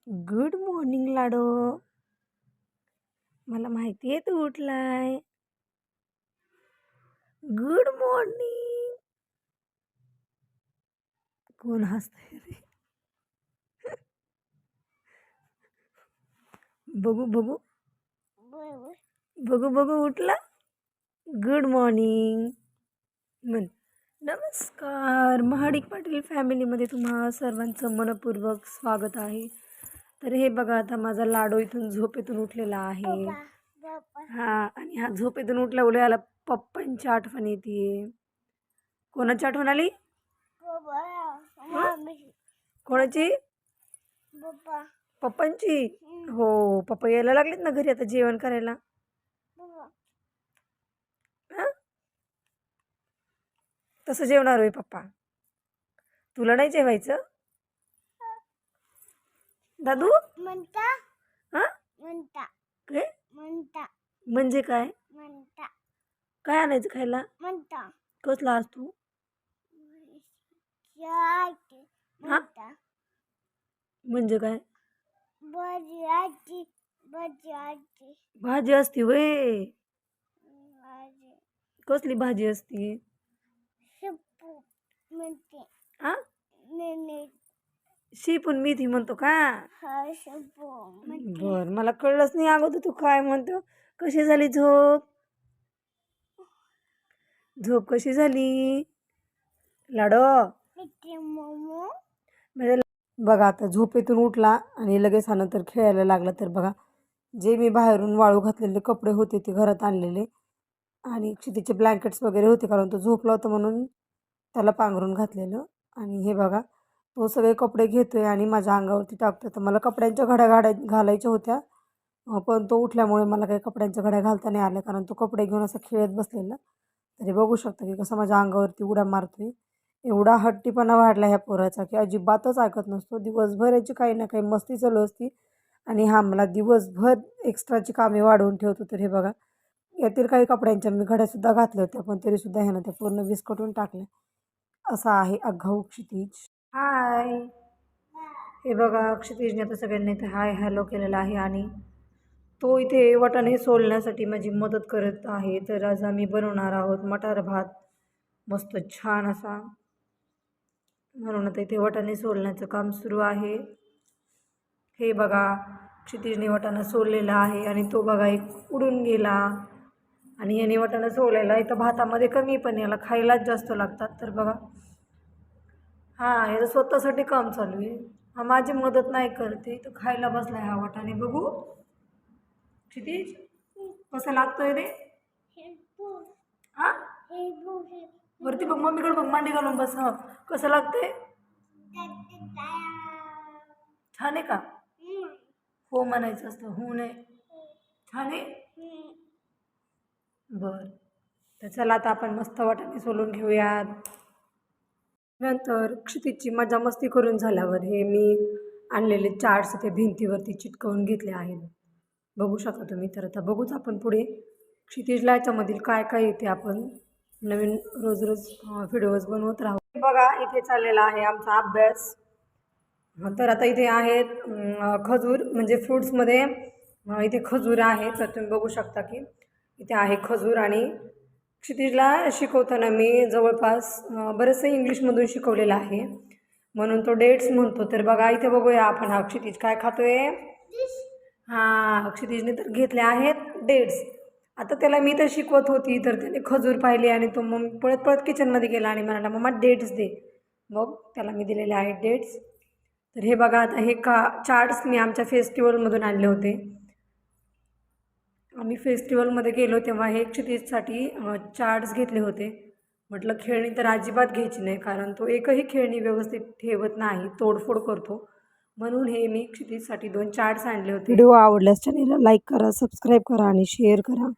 Good morning लाडो. मला माहिती आहे तू उठलाय. Good morning. कोण हसतंय रे? बघू बघू बघू बघू उठला. गुड मॉर्निंग म्हण. नमस्कार. महाडिक पाटील फॅमिलीमध्ये तुम्हा सर्वांचं मनपूर्वक स्वागत आहे. तर हे बघा, आता माझा लाडो इथून झोपेतून उठलेला आहे. हा, आणि हा झोपेतून उठल्या उठल्या याला पप्पांची आठवण येते. कोणाची आठवण आली? कोणाची? पप्पांची. हो, पप्पा यायला लागलेत ना घरी आता जेवण करायला. तसं जेवणार होय पप्पा? तुला नाही जेवायचं दादू? हा, काय म्हणजे काय? काय आणायचं खायला? कसला आज तू? म्हणजे काय? भाजी असती वय? कसली भाजी असती? शेपून मेथी म्हणतो का? बर, मला कळलंच नाही अगोदर तू काय म्हणतो. कशी झाली झोप? झोप कशी झाली लाडो? म्हणजे बघा, आता झोपेतून उठला आणि लगेच हा नंतर खेळायला लागला. तर बघा, जे मी बाहेरून वाळू घातलेले कपडे होते ते घरात आणलेले, आणि क्षितीचे ब्लँकेट्स वगैरे होते, कारण तो झोपला होता म्हणून त्याला पांघरून घातलेलं. आणि हे बघा, तो सगळे कपडे घेतोय आणि माझ्या अंगावरती टाकतोय. तर मला कपड्यांच्या घड्या घालायच्या होत्या, पण तो उठल्यामुळे मला काही कपड्यांच्या घड्या घालता नाही आल्या, कारण तो कपडे घेऊन असं खेळत बसलेला. तरी बघू शकता की कसं माझ्या अंगावरती उड्या मारतोय. एवढा हट्टीपणा वाढला ह्या पोराचा की अजिबातच ऐकत नसतो. दिवसभर याची काही ना काही मस्ती चालू असती, आणि हा मला दिवसभर एक्स्ट्राची कामे वाढवून ठेवतो. तर हे बघा, यातील काही कपड्यांच्या मी घड्यासुद्धा घातल्या होत्या, पण तरीसुद्धा ह्यानं त्या पूर्ण विस्कटून टाकल्या. असा आहे आगाऊ क्षितिज. हाय. हे बघा, क्षितिजने आता सगळ्यांनी इथे हाय हॅलो केलेला आहे, आणि तो इथे वाटाणे सोलण्यासाठी माझी मदत करत आहे. तर आज आम्ही बनवणार आहोत मटार भात, मस्त छान असा. म्हणून आता इथे वाटाणे सोलण्याचं काम सुरू आहे. हे बघा, क्षितिजने वाटाणा सोललेला आहे, आणि तो बघा एक उडून गेला. आणि याने वाटाणा सोलायला इथं भातामध्ये कमी, पण याला खायलाच जास्त लागतात. तर बघा, हां, याचं स्वतःसाठी काम चालू आहे. हा माझी मदत नाही करते, तो खायला बसलाय हा वाटाणे. बघू क्षितिज, कसं लागतोय रे? हा, वरती बघ, मम्मीकडे बघ, मांडी घालून बस. हा, कसं लागतंय? छान आहे का? हो म्हणायचं असतं, हो नाही. छान आहे. बर, तर चला आता आपण मस्त वाटाणे सोलून घेऊयात. नंतर क्षितिजची मजा मस्ती करून झाल्यावर हे मी आणलेले चार्ट्स ते भिंतीवरती चिटकवून घेतले आहेत. बघू शकता तुम्ही. तर आता बघूच आपण पुढे क्षितिजला याच्यामधील काय काय येते. आपण नवीन रोज रोज व्हिडिओज बनवत राहू. बघा, इथे चाललेला आहे आमचा अभ्यास. तर आता इथे आहेत खजूर, म्हणजे फ्रूट्समध्ये इथे खजूर आहे. तर तुम्ही बघू शकता की इथे आहे खजूर. आणि क्षितिजला शिकवताना मी जवळपास बरंचसं इंग्लिशमधून शिकवलेलं आहे, म्हणून तो डेट्स म्हणतो. तर बघा, इथे बघूया आपण हा क्षितिज काय खातोय. हां, क्षितिजने तर घेतले आहेत डेट्स. आता त्याला मी तर शिकवत होती, तर त्याने खजूर पाहिले आणि तो मग पळत पळत किचनमध्ये गेला आणि म्हणाला, मम्मा डेट्स दे. मग त्याला मी दिलेले आहेत डेट्स. तर हे बघा, आता हे चार्ट्स मी आमच्या फेस्टिवलमधून आणले होते. आम्ही फेस्टिवलमध्ये गेलो तेव्हा हे क्षितिजसाठी चार्ट्स घेतले होते. म्हटलं खेळणी तर अजिबात घ्यायची नाही, कारण तो एकही खेळणी व्यवस्थित ठेवत नाही, तोडफोड करतो. म्हणून हे मी क्षितिजसाठी 2 चार्ट्स आणले होते. व्हिडिओ आवडल्यास चॅनेलला लाईक करा, सबस्क्राईब करा आणि शेअर करा.